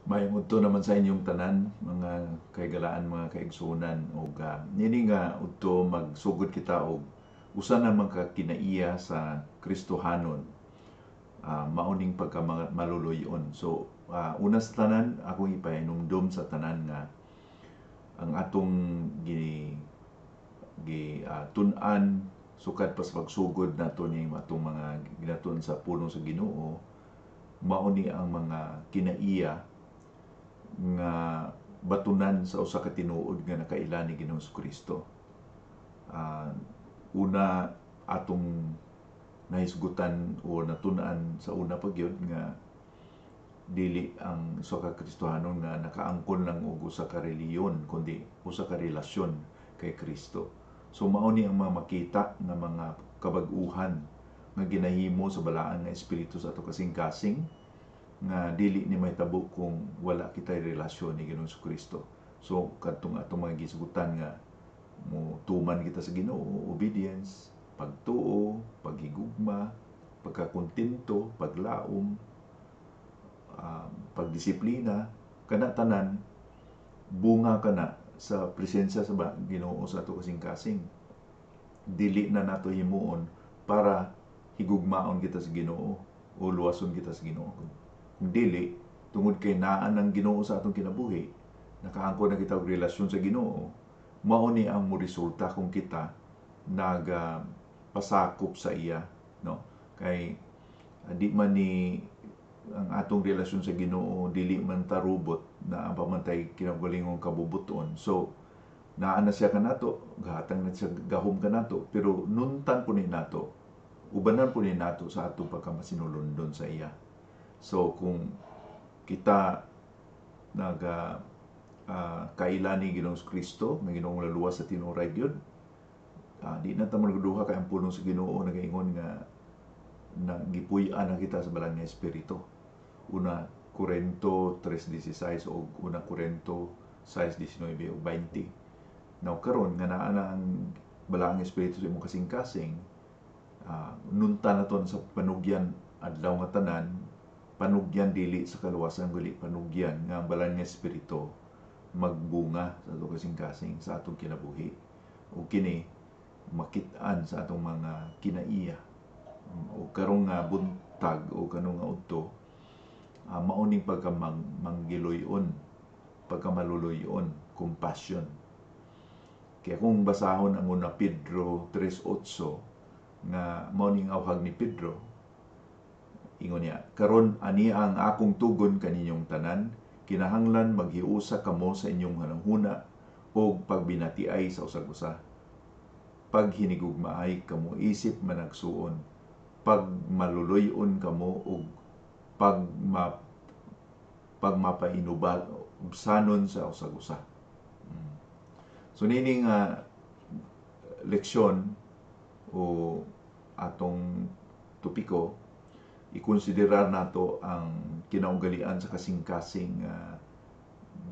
Maayong naman sa inyong tanan, mga kaigalaan, mga kaigsunan, o nini nga udto magsugod kita og usa na man ka kinaiya sa Kristohanon, mauning pagka maluluyon. So, una sa tanan, akong ipahinumdum sa tanan nga ang atong tun-an sukad pa sa pagsugod nato ni atong mga ginatun sa puno sa Ginoo, mauni ang mga kinaiya nga batunan sa usa ka tinuod nga nakaila ni Ginoong Kristo. Una atong nahisgutan o natun-an sa una pagyud nga dili ang usa ka Kristohanon nga nakaangkon lang og usa ka reliyon kundi usa ka relasyon kay Kristo. So mao ni ang mga makita nga mga kabag-uhan nga ginahimo sa balaan nga espiritu sa ato kasing-kasing nga dili ni mahitabo kung wala kitay relasyon ni Ginoong Kristo. So kadtong atong mga gisgutan nga mo tuman kita sa Ginoo, obedience, pagtuo, paghigugma, pagkakontento, paglaom, pagdisiplina, kana tanan bunga kana sa presensya sa Ginoo sa ato kasing-kasing. Dili na nato himuon para higugmaon kita sa Ginoo o luwason kita sa Ginoo. Kung dili, tungod kay naan ang Ginoo sa atong kinabuhi, nakaangkon na kita og relasyon sa Ginoo, mao ni ang resulta kung kita pasakop sa iya, no? Kay di man ni ang atong relasyon sa Ginoo dili man tarubot na ang pamantay kinaugalingong kabubuton. So naa na siya kanato, gahatang na siya gahom kanato, pero nuntan po ni nato, ubanan po ni nato sa atong pagkamasinulundon sa iya. So kung kita kaila ni Ginoong Kristo, nga Ginoong laluwas sa tinuray gyud, di na ta magduha kay ang pulong sa Ginoo nagaingon nga nagipuy-an na kita sa balang nga espiritu. Una Corinto 3:16 o una Corinto 6:19 o 20. Now karon nga naa na ang balang nga espiritu sa imong kasing-kasing, nunta na ton sa panugyan adlaw nga tanan, panugyan dili sa kaluwasan gali panugyan nga ang balang nga espiritu magbunga sa atong kasing-kasing sa atong kinabuhi. O kini makit-an sa atong mga kinaiya o karong nga buntag o kanong nga udto, mauning pagkamanggiloyon, pagkamaluluyon, compassion. Kaya kung basahon ang una Pedro 3:8 nga mauning awhag ni Pedro, ingon niya, karon ani ang akong tugon kaninyong tanan, kinahanglan maghiusa kamo sa inyong hananghuna o pagbinatiay sa usag-usa. Pag hinigugmaay kamo isip managsuon, pag maluluyon kamo og pagmapainubal sanon sa usag-usa. So nining leksyon o atong topiko, ikonsiderar nato ang kinaugalian sa kasing-kasing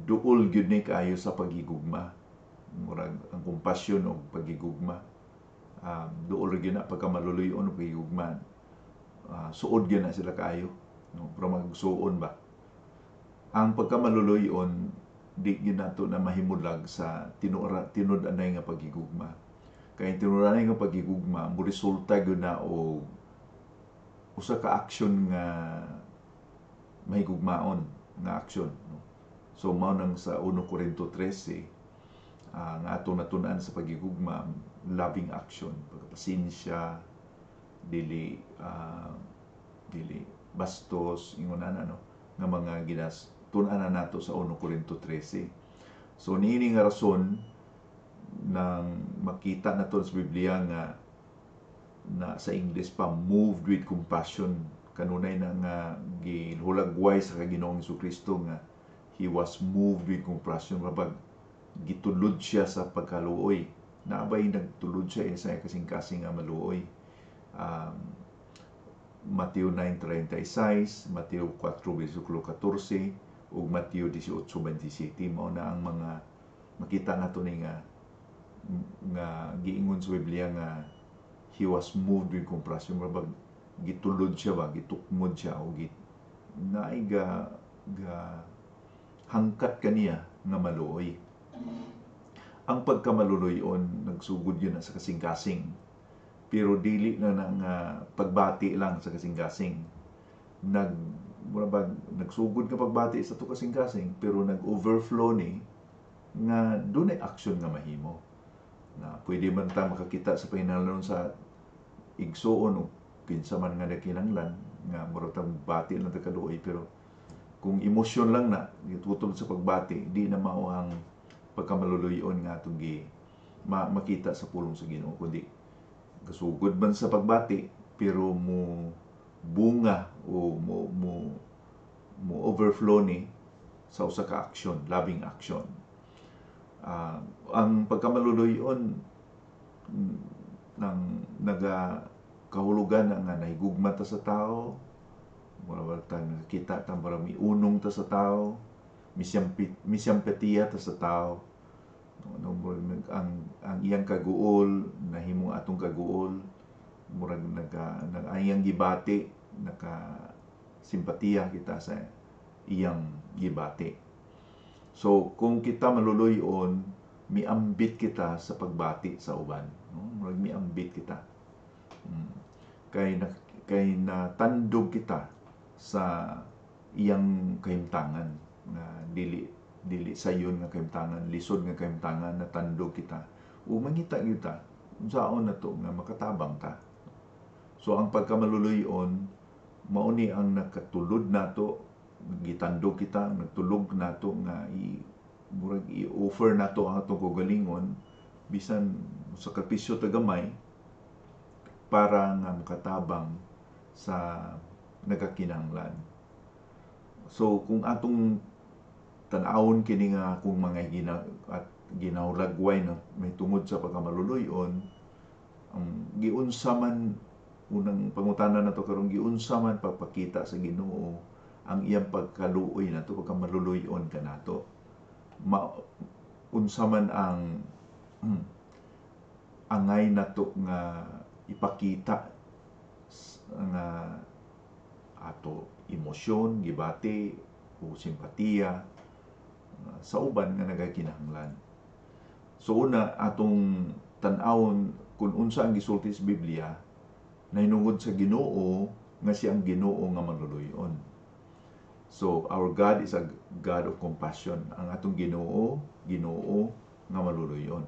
duol gyud ni kaayo sa paghigugma. Murag ang kompasyon o paghigugma, duol gyud na pagkamaluluyon o paghigugma, suod gyud na sila kaayo, no? Pero magsuon ba ang pagkamaluluyon, di gyud nato na mahimulag sa tinud-anay nga paghigugma. Kay tinud-anay nga paghigugma mo resulta gyud na o usa ka action nga mahigugmaon nga action, no? So mao nang sa 1 Corinto 13 nga ato natun-an sa paghigugma, loving action, pagpasensya, dili bastos, ingon no, nga mga tun-an na nato sa 1 Corinto 13. So niini nga rason nang makita nato sa Biblia nga na sa English pa, moved with compassion, kanunay na nga gihulagway sa Ginoong Kristo nga he was moved with compassion, kapag gitulod siya sa pagkaluoy, naabay nagtulod siya sa kasing-kasing nga maluoy. Mateo 9:36, Mateo 4:14 ug Mateo 18:27 mao na ang mga makita nato ni nga giingon sa Biblia nga he was moved with compassion, kapag gitulod siya ba, gitukmod siya o naay hangkat kaniya nga maluoy. Ang pagkamaluluyon nagsugod yun sa kasing-kasing, pero dili na ng pagbati lang sa kasing-kasing. Nagsugod ka pagbati sa to kasing-kasing, pero nag-overflow ni nga dunay action nga mahimo. Na pwede man ta makakita sa pahinahon sa igsuon o kinsa man nga nakinahanglan nga murag tang bati lang ta kaluoy, pero kung emosyon lang na gitutol sa pagbati, di na mao ang pagkamaluluyon nga atong makita sa pulong sa Ginoo, kundi kasugod man sa pagbati pero mo bunga o mo overflow ni sa usa ka action, loving action. Ang pagkamaluluyon ng nagakahulugan nga nahigugma ta sa tao, mura ta nakita ta marami unong ta sa tao, misyempatiya ta sa tao. Ang iyang kaguol nahimong atong kaguol, murag nag-ayang gibati, naka simpatiya kita sa iyang gibati. So kung kita maluluyon, miambit kita sa pagbati sa uban, no? Murag miambit kita. Kay natandog kita sa iyang kahimtangan na dili sayon nga kahimtangan, lisod nga kahimtangan, natandog kita o mangita kita unsaon na to nga makatabang ta. So ang pagkamaluluyon mao ni ang nakatulod nato, gitandog kita, nagtulog nato nga murag i-offer nato ang atong kaugalingon bisan sakripisyo ta gamay para nga makatabang sa nagakinahanglan. So kung atong tan-awon kini nga kung mga ginahulagway na may tungod sa pagkamaluluyon, giunsa man unang pangutana nato karon, giunsa man pagpakita sa Ginoo ang iyang pagkaluoy nato, pagkamaluluyon kanato. Unsa man ang angay nato nga ipakita nga ato emosyon, gibati o simpatiya sa uban nga nagakinahanglan. So una atong tan-awon kung unsa ang gisulti sa Biblia na hinungod sa Ginoo nga siya ang Ginoo nga manluluyon. So our God is a God of compassion. Ang atong Ginoo nga manluluyon.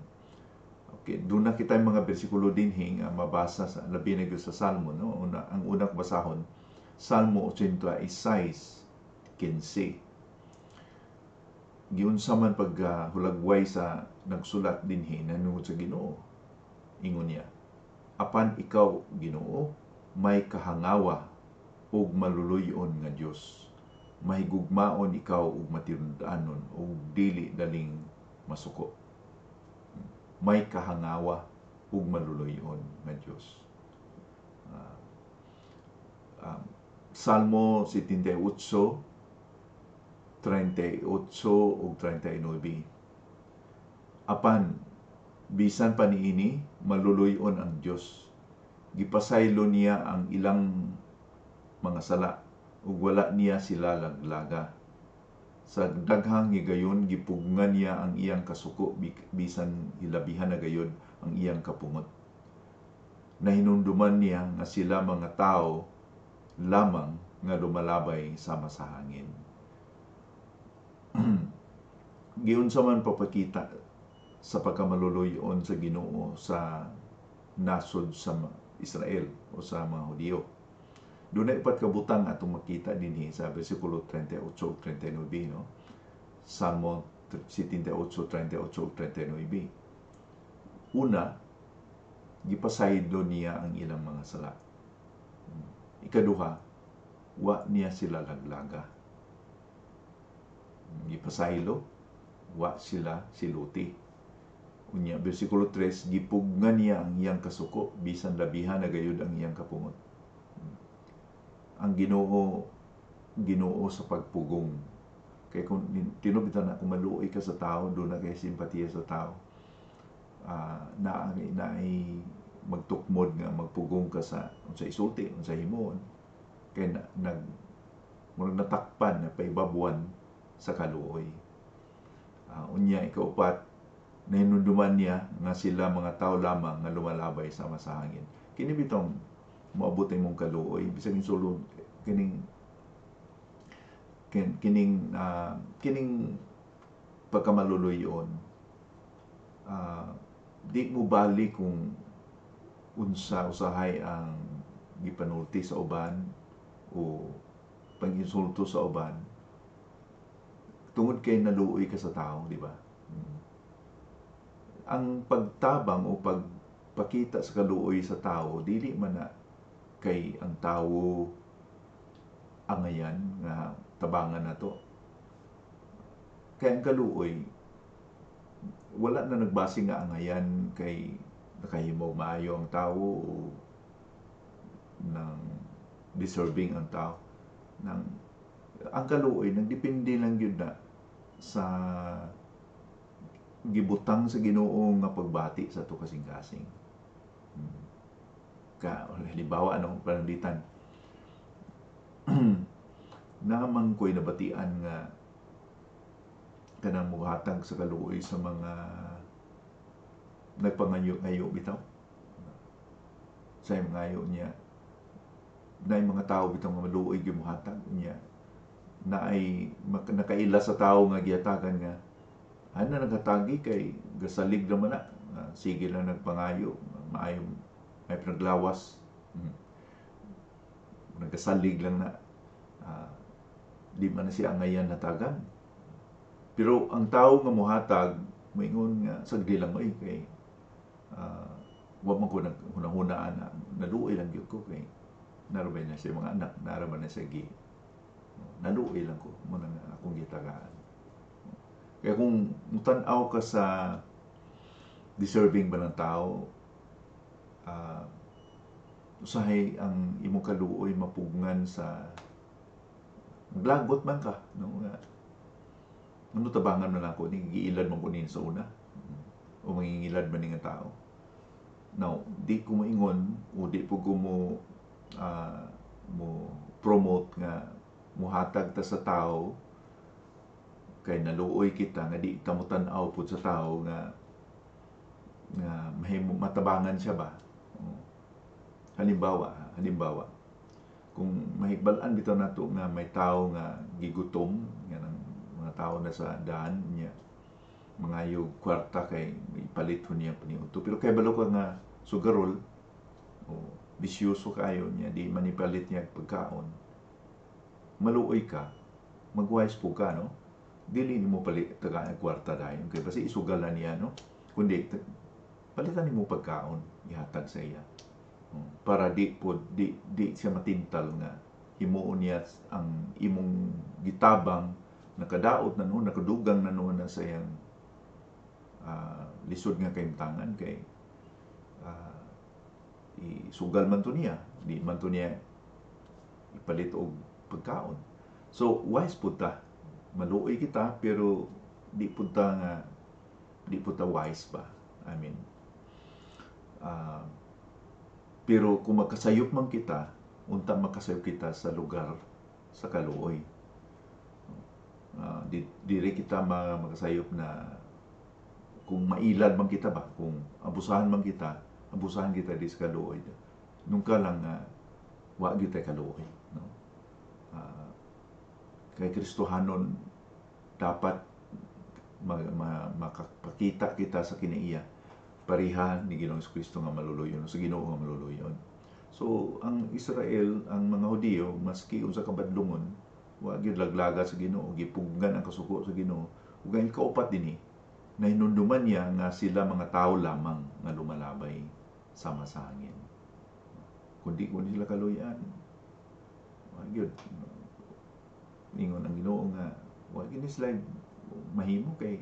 Okay, doon na kita yung mga bersikulo dinhi nga mabasa sa labi na sa Salmo, no? Ang unang basahon, Salmo 86:15. Giunsa man paghulagway sa nagsulat dinhi nanungod sa Ginoo, ingon niya, apan ikaw Ginoo may kahangawa ug maluluyon nga Dios, mahigugmaon ikaw ug matinud-anon ug dili daling masuko. May kahangawa ug maluluyon nga Dios. Salmo 78:38 ug 39. Apan bisan pa niini maluluyon ang Dios. Gipasaylo niya ang ilang mga sala ug wala niya sila laglaga. Sa daghang higayon gipugngan niya ang iyang kasuko bisan hilabihan na gayud ang iyang kapungot. Nahinumduman niya nga sila mga tao lamang nga lumalabay sama sa hangin. Giunsa man papakita sa pagkamaluluyon sa Ginoo sa nasod sa Israel o sa mga Hudiyo. Doon ay upat kabutang atong makita dinhi sa bersikulo 38 ug 39, no? Salmo 78:38 ug 39. Una, gipasaylo niya ang ilang mga sala. Ikaduha, wa niya sila laglaga. Gipasaylo, wa sila siluti. Unya, bersikulo 3, gipugnan niya ang iyang kasuko bisan labihan na gayud ang iyang kapungot. Ang Ginoo sa pagpugong. Kaya kung tinubitan na, kung maluoy ka sa tao, doon na kay simpatiya sa tao. Na ay magtukmod nga, magpugong ka sa unsay isulti, unsay himuon. Kaya natakpan na paibabuan sa kaluoy. Unya ikaupat, nahinunduman niya nga sila mga tao lamang nga lumalabay sama sa hangin. Kini bitong moabot imong kaluoy, bisag insulod kining pagkamaluluyon. Di mo balik kung unsa usahay ang gipanulti sa uban o pag-insulto sa uban tungod kay naluoy ka sa tao, di ba? Ang pagtabang o pagpakita sa kaluoy sa tao, dili man na kay ang tao angayan nga tabangan na to. Kaya ang kaluoy, wala na nagbase nga angayan kay nakahimo maayo ang tao o ng deserving ang tao. Ang kaluoy, nagdepende lang yun na sa gibutang sa Ginoo nga pagbati sa to kasing-kasing. Halimbawa, anong pananglitan? Naman ko'y nabatian nga kanang muhatag sa kaluoy sa mga nagpangayo-ngayo bitaw. Sa ngayo niya, na mga tao bitaw nga maluoy gimuhatag niya, na ay nakaila sa tao nga giyatagan nga ana nagatagi kay gasalig naman na sige lang nagpangayo maayo may pinaglawas nagasalig lang na di man na siya angayan natagan. Pero ang tao nga muhatag moingon nga sagdi lang oy kay wa man ko hunahunaan na naluoy lang gyud ko kay narabay na siya mga anak, narabay na siya naluoy lang ko muna nga akong gitagaan. Kaya kung mutanaw ka sa deserving ba ng tao, usahay ang imong kaluoy mapugngan sa maglagot man ka, no? Ano tabangan man ako, giilad man ko nin sa una, o mangingilad man nga tao. Now, di ko maingon, o di po ko mo promote nga muhatag ta sa tao kay naluoy kita nga di ta mo tan-aw pud sa tao nga mahimo matabangan siya ba. Halimbawa kung mahigbalan bitaw nato nga may tao nga gigutom nga ng mga tao na sa daan niya mangayog kwarta kay ipalit niya paniudto, pero kay balo ka nga sugarol o bisyoso kayo niya di manipalit niya pagkaon, maluoy ka, magwise po ka, no? Dili nimo palit taga kwarta dayon kay basi isugalan niya, no? Kundi palitan nimo pagkaon ihatag sa iya, para di siya matintal nga himuon niya ang imong gitabang nakadaot na noon, nakadugang na noon na sa iyang lisod nga kaimtangan kay isugal man to niya, di man to niya ipalit og pagkaon. So wise pud ta, maluoy kita pero di pud ta wise ba, I mean pero kung makasayop man kita, unta makasayop kita sa lugar sa kaluoy. Diri kita makasayop na kung mailad man kita ba, kung abusahan kita di sa kaluoy. Nung ka lang wa gyud tay kaluoy, no? Kay Kristohanon dapat makapakita kita sa kinaiya parihan ni Ginoong Kristo nga maluluyon, sa Ginoo nga maluluyon. So ang Israel, ang mga Hudiyo, maski unsa kabadlungon, wa gyud laglaga sa Ginoo, gipuggan ang kasuko sa Ginoo. Ug ang ikaupat dinhi, nahinunduman niya nga sila mga tao lamang nga lumalabay sama sa hangin. Kundi sila kaluyan, wa gyud ingon ang Ginoo nga wa gyud sila mahimo kay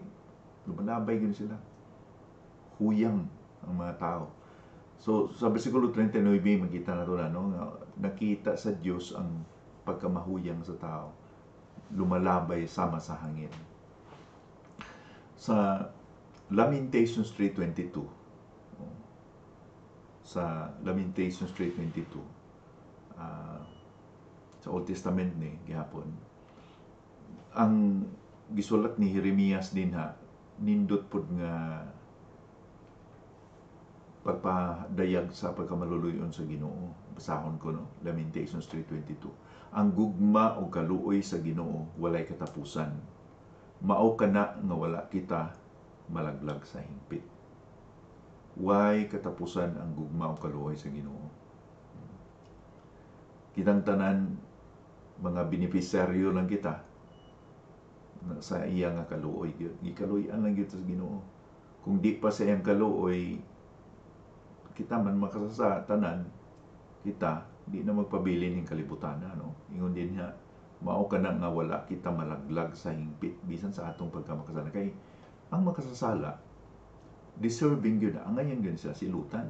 lumalabay gyud sila. Huyang ang mga tao. So sa bersikulo 39 makita na to na, no? Nakita sa Dios ang pagkamahuyang sa tao, lumalabay sama sa hangin. Sa Lamentations 3:22, sa Lamentations 3:22, sa Old Testament ni gihapon, ang gisulat ni Jeremias din ha, nindot pud nga pagpadayag sa pagkamaluluyon sa Ginoo. Basahon ko no, Lamentations 3:22. Ang gugma o kaluoy sa Ginoo walay katapusan. Mao kana nga wala kita malaglag sa hingpit. Way katapusan ang gugma o kaluoy sa Ginoo. Kitang tanan mga beneficiaryo lang kita sa iya nga kaluoy. Gikaluoyan lang gyud sa Ginoo. Kung di pa sa iyang kaluoy, kita man makasasa tanan, kita di na magpabili ning kalibutan no. Ingon din niya, mao ka na nga wala kita malaglag sa hingpit bisan sa atong pagkamakasala. Kay ang makasasala deserving gyud ang ngayon gyud sa silutan.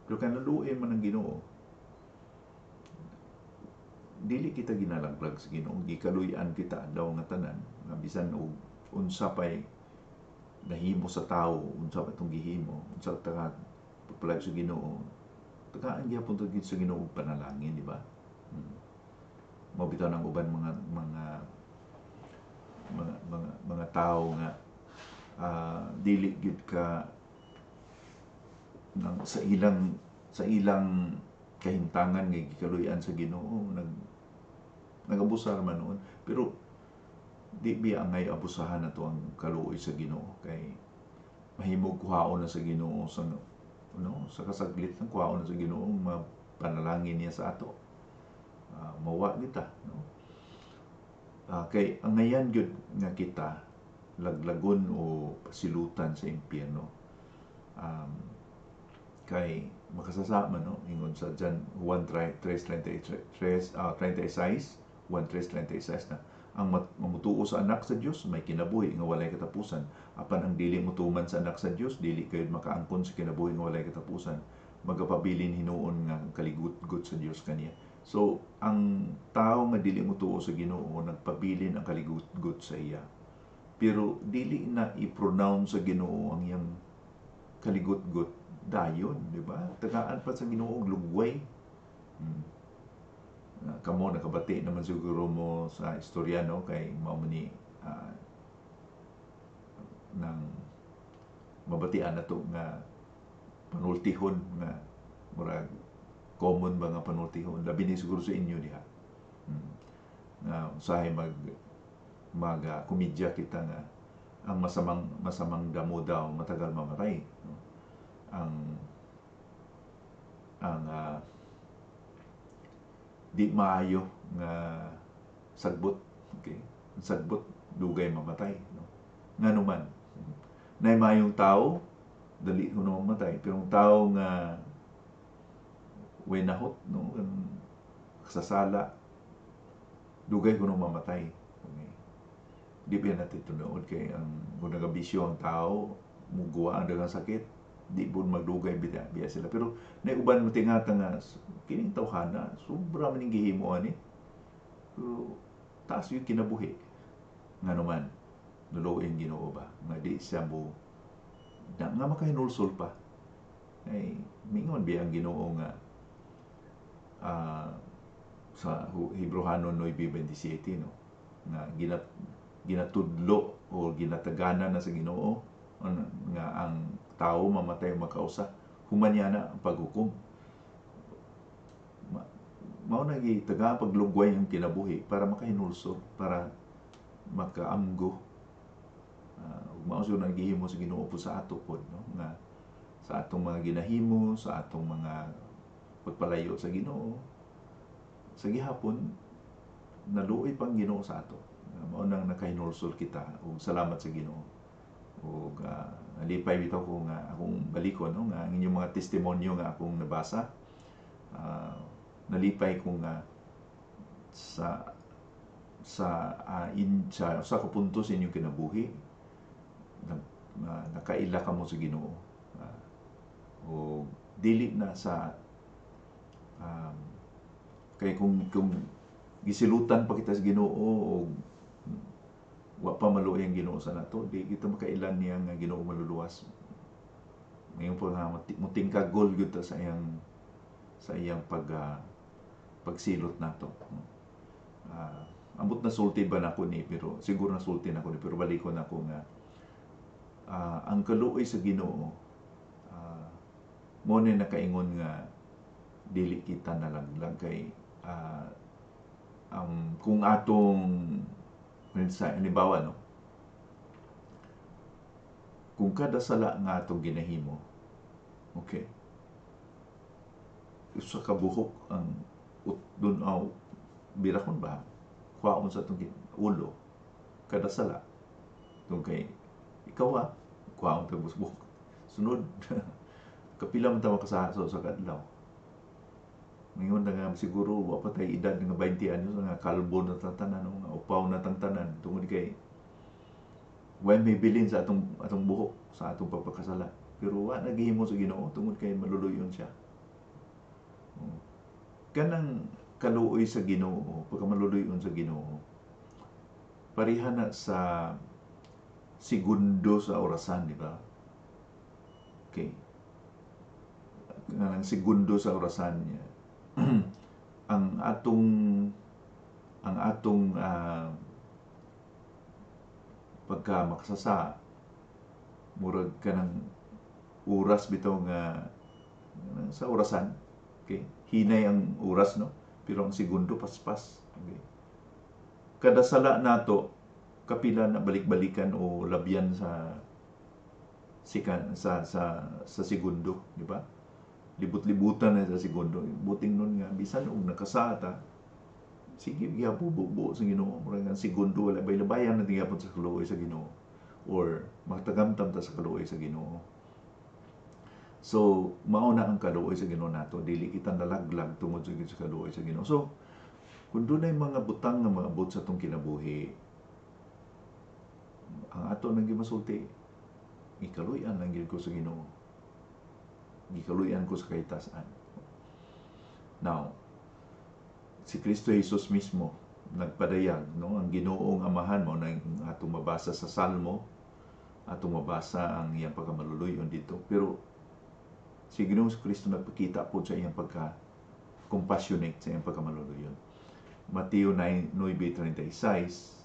Pero kanaluoy man ang Ginoo, dili kita ginalaglag sa Ginoo, gikaluy-an kita daw nga tanan nga bisan og unsa pay nahimo sa tawo, unsa pa itong gihimo, unsa ta pagpalay sa Ginoo, tagaan gyapon to sa Ginoo panalangin, di ba? Mao bitaw nang uban mga tao nga dili gid ka nang sa ilang kahimtangan nga gikaluy-an sa Ginoo, nagabusar man noon, pero di biya angay abusahan nato ang kaluoy sa Ginoo, kay mahimog kuhaon na sa Ginoo sa sa kasaglit ng kuhaon na sa Ginoo mapanalangin niya sa ato. Mawa kita no. Kay ang ngayan gyud nga kita laglagon o pasilutan sa impyerno. Kay makasasama no ingon sa John 1:36 na ang mamutuo sa anak sa Dios may kinabuhi nga walay katapusan, apan ang dili mutuman sa anak sa Dios dili kay makaangkon sa kinabuhi nga walay katapusan, magapabilin hinuon nga kaligutgot sa Dios kaniya. So ang tao nga dili mutuo sa Ginoo nagpabilin ang kaligutgot sa iya, pero dili na i-pronounce sa Ginoo ang iyang kaligutgot dayon, di ba? Tagaan pa sa Ginoo og lugway. Kamo nakabati naman siguro mo sa istorya no, kay mao ni nang mabatian nato nga panultihon nga murag common ba nga panultihon, labi ni siguro sa inyo diha. Nga usahay mag komedya kita nga ang masamang damo daw matagal mamatay no? ang di maayo nga sagbot, okay? Sagbot dugay mamatay no. Ngano man nay maayong tao dali ko na mamatay, pero ang tao nga wenahot no kasasala dugay ko na mamatay. Okay? Di pa natin tunood kay ang kung nagabisyo ang tao muguwa ang dagang sakit, di po magdugay biya sila, pero naiuban mo tingata nga kining tawhana sobra man ning gihimo ani, pero taas yung kinabuhi nga naman nuloy ang Ginoo ba nga di siya mo nga makahinulsol pa ay mingon biya ang Ginoo nga sa Hebreano 9:27 no nga ginatudlo o ginatagana na sa Ginoo nga ang tao mamatay o makausa human niya na ang paghukom. Mao na gitaga paglugway ang kinabuhi para makahinulsol, para makaamgo. Mao sud nagihimo sa Ginoo po sa ato pod no nga sa atong mga ginahimo, sa atong mga pagpalayo sa Ginoo, sa gihapon naluoy pang Ginoo sa ato. Mao nang nakahinulsol kita ug salamat sa Ginoo. Ug nalipay bitaw ko nga akong balikon no nga ang inyong mga testimonyo nga akong nabasa, nalipay ko nga sa ka punto sa inyong kinabuhi nakaila ka mo sa Ginoo, o dili na sa kay kung gisilutan pa kita sa Ginoo o wa pa maluoy ang Ginoo sa nato, di kita makailan niya nga Ginoo maluluwas. Ngayon po nga mutingkag gol gyud ta sa iyang pagsilot nato. ambot na sulti ba nako ni, pero siguro na sulti nako ni, pero balikon nako nga ang kaluoy sa Ginoo mo na nakaingon nga dili kita nalaglag kay kung atong halimbawa no, kung kada sala nga atong ginahimo, okay, sa kabuhok ang doon birakon ba kwaon sa itong ulo kada sala doon kay ikaw kwaon tag busbuk sunod kapila man tama kasaso sa kadlaw ngayon na nga siguro wa pa tay edad nga 20 anyos nga kalbo na tantanan nga upaw na tantanan tungod kay when may bilin sa atong buhok sa atong pagpakasala pero wa nagihimo sa Ginoo tungod kay maluluyon siya. Kanang kaluoy sa Ginoo, pagka maluluyon sa Ginoo, pareha na sa segundo sa orasan, di ba? Okay. Ang segundo sa orasan niya, ang atong pagka makasasa, murag ka ng oras bitaw nga sa orasan, okay? Hinay ang oras, no? Pero ang segundo paspas. Okay? Kada sala nato kapila na balik-balikan o labyan sa segundo, di ba? Libut-libutan na sa segundo. Buting nun nga bisan og nakasata, sige gihabubo sa Ginoo, murag ang segundo wala bay-labayan na tingapon sa kaluoy sa Ginoo or magtagamtam ta sa kaluoy sa Ginoo. So, mauna ang kaluoy sa Ginoo nato, dili kita nalaglag tungod sa kaluoy sa Ginoo. So, kung doon ay mga butang nga maabot sa itong kinabuhi, ang ato nang gimasulti, ikaluyan lang ko sa Ginoo. Ikaluyan ko sa kahitasan. Now, si Kristo Jesus mismo nagpadayag, no? Ang Ginoong Amahan mo na atong mabasa sa Salmo, atong mabasa ang iyang pagkamaluluyon dito. Pero si Ginoong Kristo nagpakita po sa iyang pagka-compassionate sa iyang pagkamaluluyon. Mateo 9:36,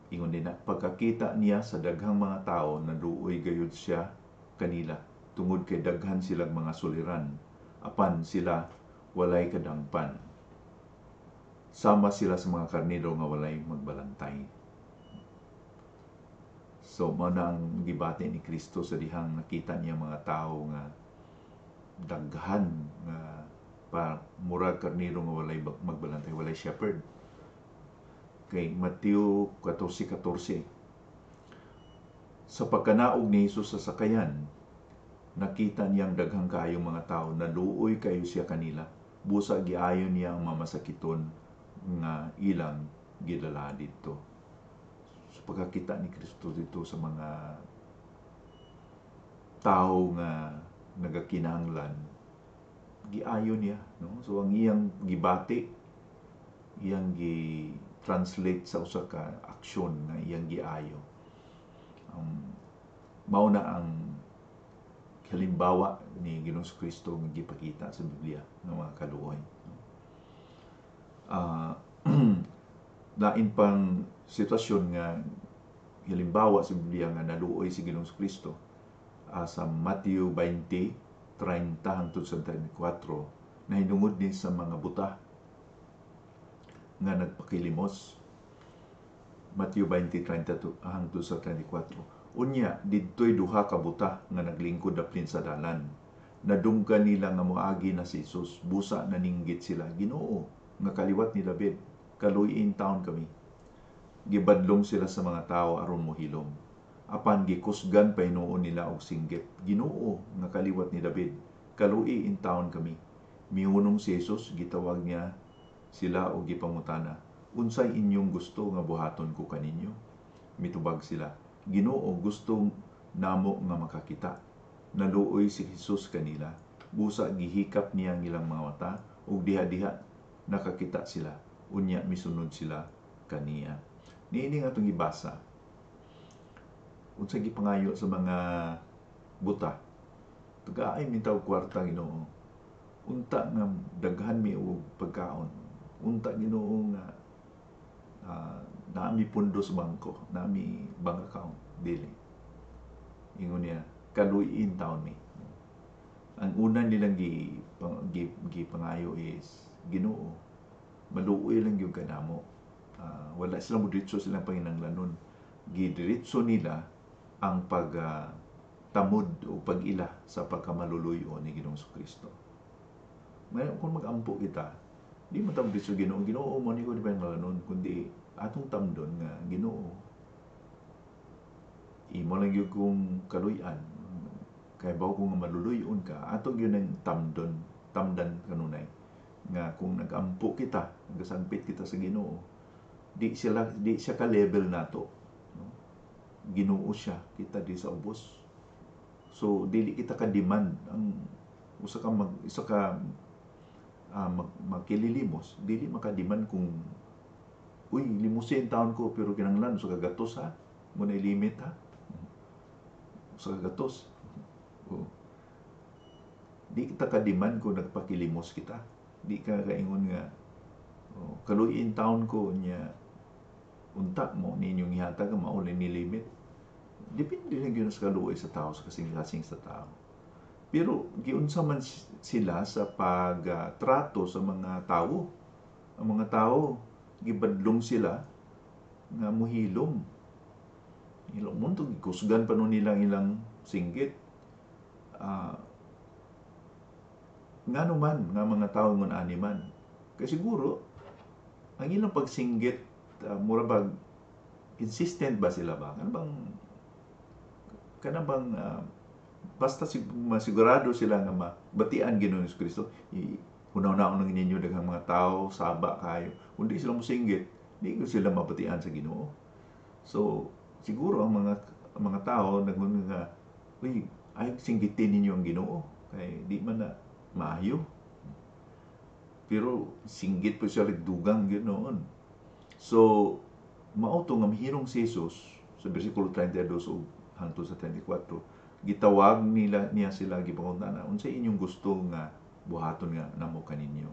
ingon din na, pagkakita niya sa daghang mga tao, naluoy gayud siya kanila, tungod kay daghan silang mga suliran, apan sila walay kadangpan. Sama sila sa mga karnero nga walay magbalantay. So, mana ang gibati ni Kristo sa dihang nakita niya mga tao nga daghan nga murag karnero nga walay magbalantay, walay shepherd. Kay Mateo 14:14, sa pagkanaog ni Jesus sa sakayan, nakita niyang daghang kaayong mga tao, naluoy kayo siya kanila, busa giayon niya ang mamasakiton nga ilang gidala dito. So pagkakita ni Kristo dito sa mga tao nga nagakinahanglan, giayon niya, no? So ang iyang gibati, iyang gi-translate sa usa ka aksyon na iyang giayo. Mao na ang halimbawa ni Ginoong Kristo nga gipakita sa Biblia ng mga kaluoy. Lain pang sitwasyon nga halimbawa sa Biblia nga naluoy si Ginoong Kristo sa Mateo 20:30 hangtod sa 34, na hinungod din sa mga buta nga nagpakilimos. Mateo 20:30 hangtod sa 34. Unya, didto'y duha ka buta nga naglingkod daplin sa dalan. Nadunggan nila nga moagi na si Jesus, busa naninggit sila, Ginoo, nga kaliwat ni David, kaluyin taon kami. Gibadlong sila sa mga tao aron mohilom. Apan gikusgan pa hinuon nila og singgit, Ginoo, nga kaliwat ni David, kaluyin taon kami. Miunong si Jesus, gitawag niya sila og gipangutana, unsay inyong gusto nga buhaton ko kaninyo? Mitubag sila, Ginoo, gusto namo nga makakita. Naluoy si Jesus kanila, busa gihikap niya ang ilang mga mata, ug diha-diha nakakita sila, unya misunod sila kaniya. Niini nga itong ibasa, unsay gipangayo sa mga buta, tagaay mintaw kwarta, Ginoo, unta nga daghan mi og pagkaon, unta Ginoo nga Naami pundo sa bangko, naami bank account, dili. Ingon niya, kaluyin taon mi. Ang una nilang gipangayo is Ginoo. Maluoy lang yung kanamo. Wala silang diretso silang panginanglanon. Gidiretso nila ang pagtamod o pag-ila sa pagkamaluluyo ni Ginoong Kristo. Ngayon, kung mag-ampo kita, di mo tamdit sa Ginoo. Ginoo mo ni ko di pa yung malanon, kundi atong tamdon nga Ginoo. Imo lang yung kung kaluyan. Kaya bago kung maluluyon ka, ato yun ang tamdan kanunay. Nga kung nag-ampo kita, nagasampit kita sa Ginoo, di siya ka-level nato. No? Ginoo siya, kita di sa ubos. So, dili kita ka-demand. Ang isa ka magkililimos, dili makadiman kung uy, limusin taon ko pero kinanglan sa kagatos ha, muna limit ha, sa kagatos. Di kita kadiman kung nagpakilimos kita, di ka kaingon nga kaluyin taon ko niya unta mo ninyong ihatag maulin ni limit. Depende lang yun sa kaluoy sa tao, sa kasing-kasing sa tao. Pero giunsa man sila sa pagtrato sa mga tao. Ang mga tao, gibadlong sila nga muhilom. Hilom mo ito, gikusgan pa nun ilang singgit. Nga naman, nga mga tao ngon animan. Kaya siguro, ang ilang pagsinggit, mura bag, insistent ba sila ba? Kana bang basta masigurado sila nga mabatian Ginoong Kristo, hunaw-hunaw lang ninyo daghang mga tao, saba kayo. Kung di sila musinggit, di ko sila mabatian sa Ginoo. So, siguro ang mga tao nagun nga, uy, ay singgitin ninyo ang Ginoo. Kay di man na maayo. Pero singgit po siya dugang Ginoon. So, mauto nga mahirong si Jesus sa bersikulo 32 hangtod sa 34. Gitawag niya sila gipangunta unsay inyong gusto nga buhaton nga namo kaninyo.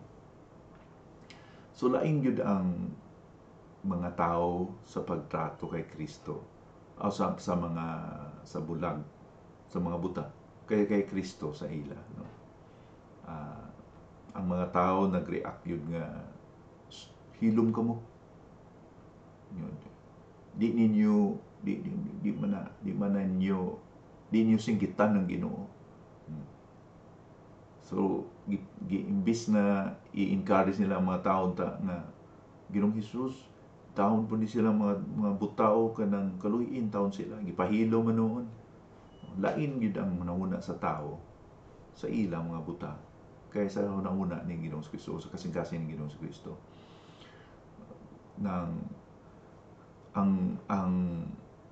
So laing gyud ang mga tao sa pagtrato kay Kristo o sa bulag, sa mga buta kay Kristo sa ila, no. Ang mga tao nag-react yun nga hilom ka mo. Yun. Di niyo singgitan ng Ginoo. So, imbis na i-encourage nila ang mga tao na Ginoong Hesus, taon po ni sila mga butao kanang kaluyin taon sila, gipahilo man noon. Lain gid ang nauna sa tao sa ilang mga buta kaysa nauna ni Ginoong Kristo, sa kasing-kasing ni Ginoong Kristo. Ang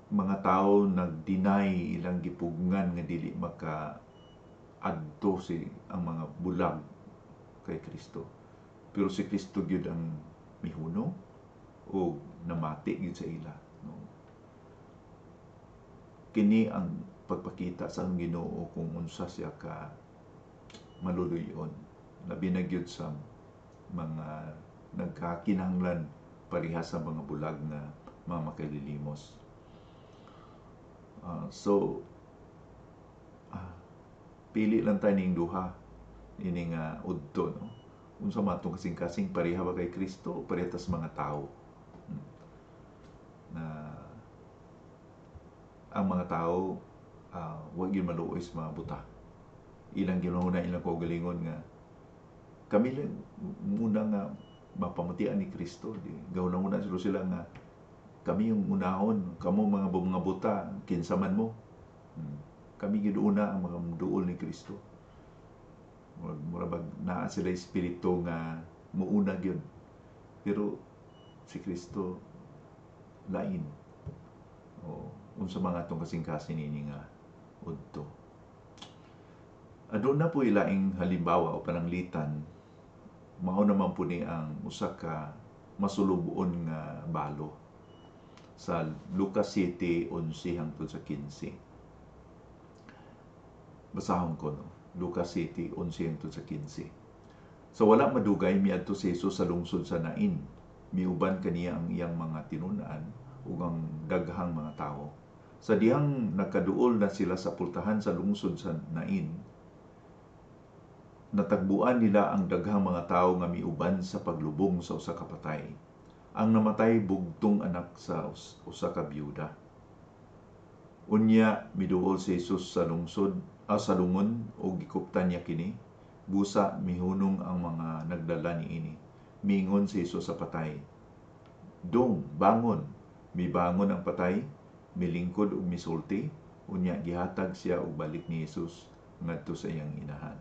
mga tao nag-deny ilang gipugngan nga dili maka-adto ang mga bulag kay Kristo. Pero si Kristo gyud ang mihuno o namati gyud sa ila, no. Kini ang pagpakita sa Ginoo kung unsa siya ka maluluyon, labi na gyud sa mga nagkakinahanglan parehas sa mga bulag na mga makalilimos. Pili lang tayo ning duha ini nga udto, no. Unsa matong kasing-kasing pareha ba kay Kristo o pareha sa mga tao? Na ang mga tao wag gyud maluoy sa mga buta. Ilang ginahuna ilang kaugalingon nga kami lang muna nga mapamatian ni Kristo. Gawna sila nga kami yung unahon, kamo mga buta, kinsaman mo. Kami giduuna ang mga duol ni Kristo. Mura bag naa sila espiritu nga muuna gyud. Pero si Kristo lain. Unsa mga atong kasing-kasing ini nga udto. Aduna po ilaing halimbawa o pananglitan, mao naman po ni ang usa ka masulubuon nga balo sa Lucas 7:11 hangtod sa 15. Basahon ko, no? Lucas 7:11 hangtod sa 15. So wala madugay miadto si Jesus sa lungsod sa Nain. miuban kaniya ang iyang mga tinunan ug ang daghang mga tawo. Sa dihang nagkaduol na sila sa pultahan sa lungsod sa Nain, natagbuan nila ang daghang mga tawo nga miuban sa paglubong sa usa ka patay. Ang namatay bugtong anak sa usa ka byuda. Unya miduol si Jesus sa lungsod sa lungon ug gikuptan niya kini. Busa mihunong ang mga nagdala niini. Miingon si Jesus sa patay, "Dong, bangon." Mibangon ang patay, milingkod ug misulti. Unya gihatag siya og balik ni Jesus ngadto sa iyang inahan.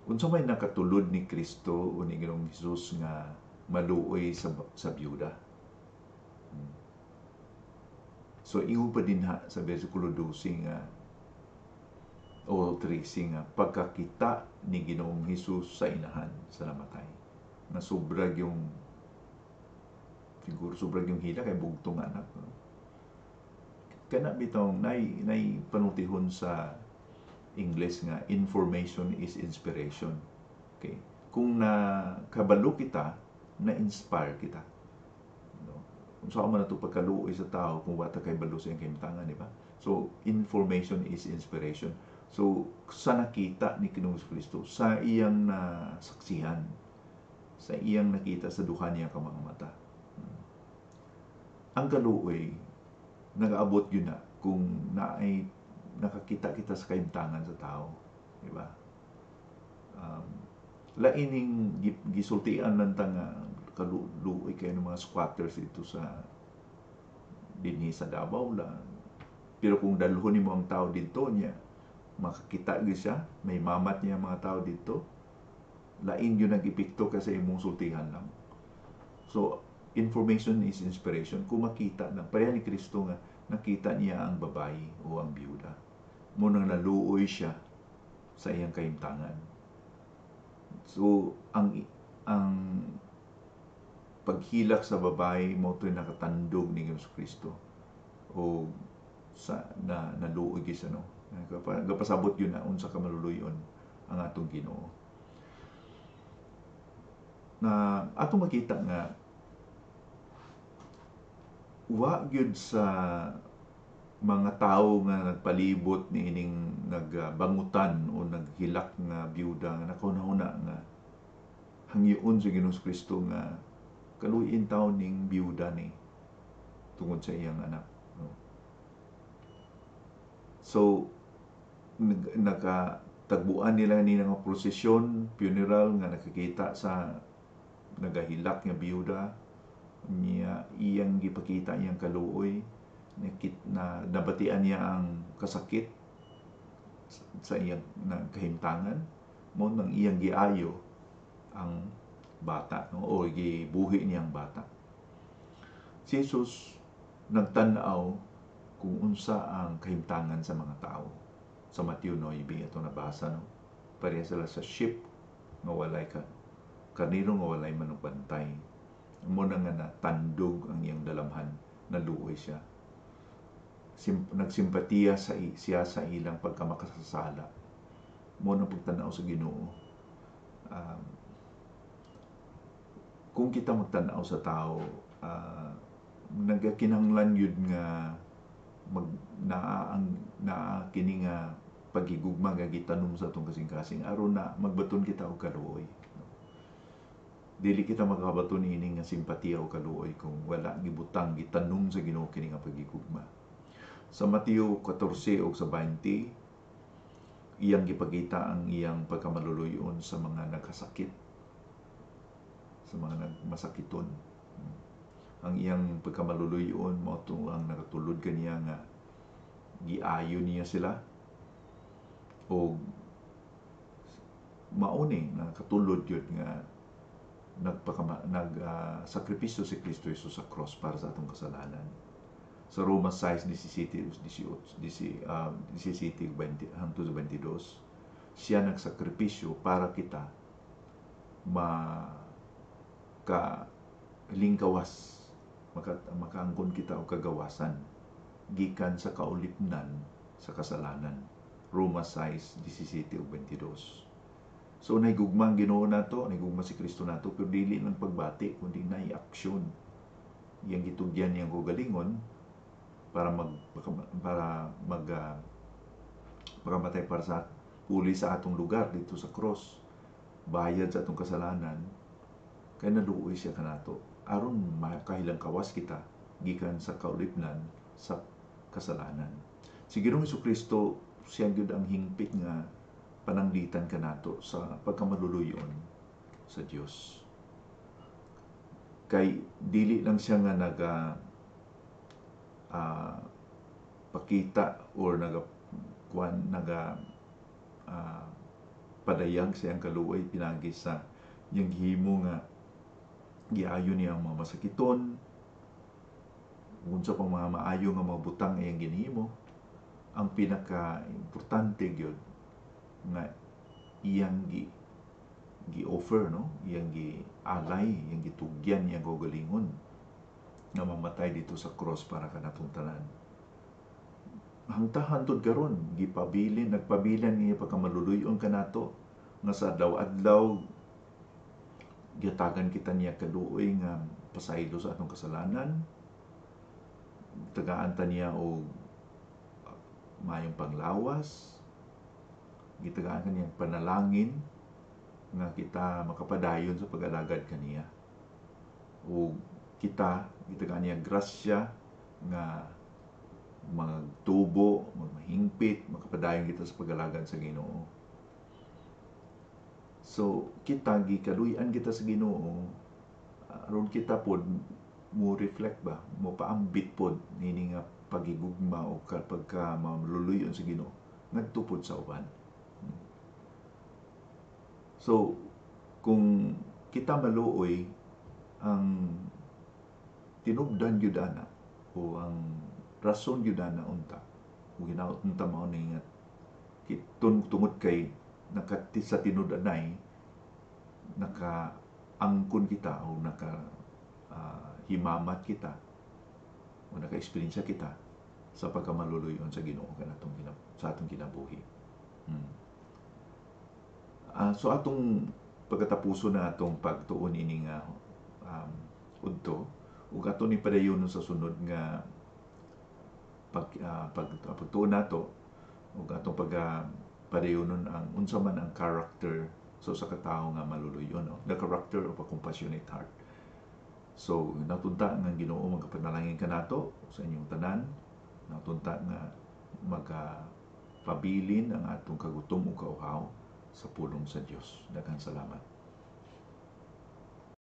Unsa may nakatulod ni Kristo o ni Ginoong Hesus nga maluoy sa byuda? So ingon pa din sa bersikulo 12 nga o 13 nga pagkakita ni Ginoong Hesus sa inahan sa namatay, na sobrag yung siguro sobrag yung hila kay bugtong anak. Kana bitong nay panutihon sa English nga information is inspiration. Okay. Kung nakabalo kita, na-inspire kita. No? Kung saan man ito pagkaluoy sa tao, kung wata kay balo sa iyang kahimtangan, di ba? So, information is inspiration. So, sa nakita ni Ginoong Kristo, sa iyang saksihan, sa iyang nakita sa duha niya ka mga mata. Ang kaluoy, nag-aabot yun na kung nakakita kita sa kahimtangan sa tao. Di ba? Laining gisultian lang nga kaluoy kayo ng mga squatters dito sa dinhi sa Davao lang. Pero kung dalhon mo ang tao dito niya, makakita gyud siya, may mamat niya mga tao dito, lain yun nag-epekto kasi imong sultihan lang. So, information is inspiration. Kung makita na, pareha ni Kristo nga, nakita niya ang babae o ang biyuda. Munang naluoy siya sa iyang kahimtangan. So, ang paghilak sa babae mo ito'y nakatandog ni Yesus Kristo. O sa naluoy gis ano. Gapasabot yun na unsa ka maluluyon ang atong Ginoo. Na atong makita nga wa gyud sa mga tao nga nagpalibot ni ining nagbangutan o naghilak nga byuda nga nakauna-una nga hangyoon sa Ginoong Kristo nga kaluyin taon ning byuda ni tungod sa iyang anak. No? So nakatagbuan nila ni nga prosesyon, funeral nga nakikita sa nagahilak nga byuda niya iyang gipakita iyang kaluoy na nabatian niya ang kasakit sa iyang kahimtangan mo nang iyang giayo ang bata, no? O gibuhi niya ang bata. Si Jesus nagtan-aw kung unsa ang kahimtangan sa mga tao. Sa Mateo 9 ito nabasa, no? Pareha sila sa sheep nga walay karnero nga walay manugbantay. Mo na nga natandog ang iyang dalamhan, naluoy siya. Nagsimpatiya siya sa ilang pagkamakasasala. Mo na pagtanaw sa Ginoo. Kung kita magtanaw sa tao, nagakinahanglan yun nga kini nga pagigugma nga gitanom sa atong kasing-kasing aron na magbaton kita og kaluoy. Dili kita makabaton ini nga simpatiya o kaluoy kung wala gibutang gitanom sa Ginoo kini nga pagigugma. Sa Mateo 14 o sa 20, iyang gipakita ang iyang pagkamaluluyon sa mga nagkasakit, sa mga nagmasakiton. Ang iyang pagkamaluluyon mo ang nakatulod kaniya nga giayo niya sila o mauni nakatulod yun nga nagsakripisyo si Kristo Jesus sa cross para sa atong kasalanan. Sa Romans 6:17-22, siya nagsakripisyo para kita makaangkon kita og kagawasan gikan sa kaulipnan sa kasalanan. Romans 6:17-22. So naigugma ang Ginoo nato, naigugma si Kristo nato, pero dili lang pagbati kundi nay aksyon. Yang gitugyan niyang kagalingon para pagkamatay para sa uli sa atong lugar dito sa cross, bayad sa atong kasalanan, kay naluoy siya kanato aron makahilang kawas kita gikan sa kaulipnan sa kasalanan. Si Ginoong Jesucristo siya gyud ang hingpit nga pananglitan kanato sa pagkamaluluyon sa Dios. Kay dili lang siya nga pakita or padayag sa iyang kaluoy pinagi sa iyang gihimo nga giayo niya ang mga masakiton, unsa pang mga maayo nga mga butang iyang ginhimo. Ang pinaka-importante gyud nga iyang gi-offer, no? Iyang gi-alay, iyang gitugyan, iyang gagalingon nga mamatay dito sa cross para kanatong tanan. Hangtod karon nagpabilin niya pagkamaluluyon kanato nga sa adlaw-adlaw gitagan kita niya kaluoy nga pasaylo sa atong kasalanan, tagaan ta niya og mayong panglawas, gitagaan kaniya panalangin nga kita makapadayon sa pag-alagad kaniya, o gitagaan niya grasya nga magtubo, magmahingpit, makapadayon kita sa pag-alagad sa Ginoo. So gikaluy-an kita sa Ginoo, aron kita pod mo reflect ba, mo paambit pod nini nga pagigugma o pagka maluluyon sa Ginoo ngadto pod sa uban. So kung kita maluoy, ang tinubdan gyud ana o ang rason gyud ana unta o ginaot unta mao ni nga tungod kay sa tinud-anay nakaangkon kita o himamat kita o naka-experience kita sa pagkamaluluyon sa Ginoo sa atong kinabuhi. So atong pagkatapuso na atong pagtuon ini nga udto, ug aton ni padayon sa sunod nga pagtuon nato, ug atong padayonon ang unsa man ang character sa katawo nga maluluyon, no? The character of a compassionate heart. So natunta nga Ginoo magapanalangin kanato sa inyong tanan, natunta nga magpabilin ang atong kagutom ug kauhaw sa pulong sa Dios. Daghang salamat.